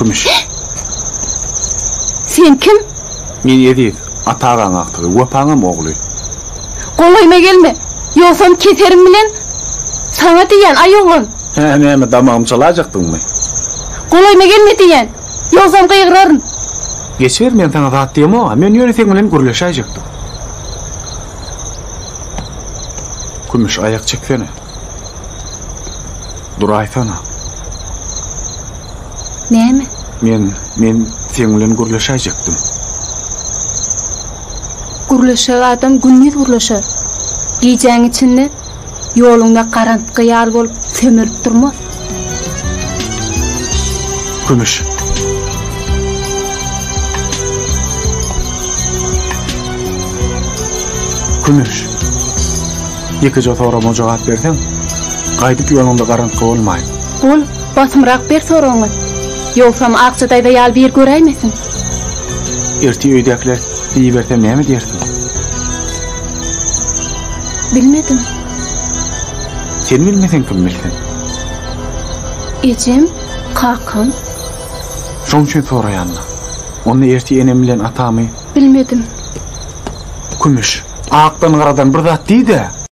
Kümüş. Sen kim? Men Edip, atağan aqtığı, wapaňam ogly. Golayma gelme. Yoksam keserim bilen sana diýen aýoğun. Näme damağım çalajakdyňmy? Golayma gelme diýen. Yoksam gıýgıraryn. Geçer men taňa zat diýemo, men ýöneseň bilen gürleşäjekdim. Kümüş ayak çeksene. Dur aýsana. Näme? Men seň bilen gürleşäjekdim. Gürleşer adam gündüz gürleşer. Geceň içinde ýolunda garantky ýal bolup sömürüp durmaz. Kümüş. Kümüş. Ýeke sorama jogap berseň, gaýdyp ýolunda garantky bolmaýyn. Bol, basmyrak ber soraňy. Yoksam akçadaýda ýal bir göräýmesin. Erti öýdäkler diýibersem näme diýersiň? Bilmedim. Sen bilmeseň kim bilsin? Ejem, kakam. Şoň üçin soraýanlar. Onu erti enem bilen atamy Bilmedim. Kümüş. Aqdan garadan bir zat diýdi.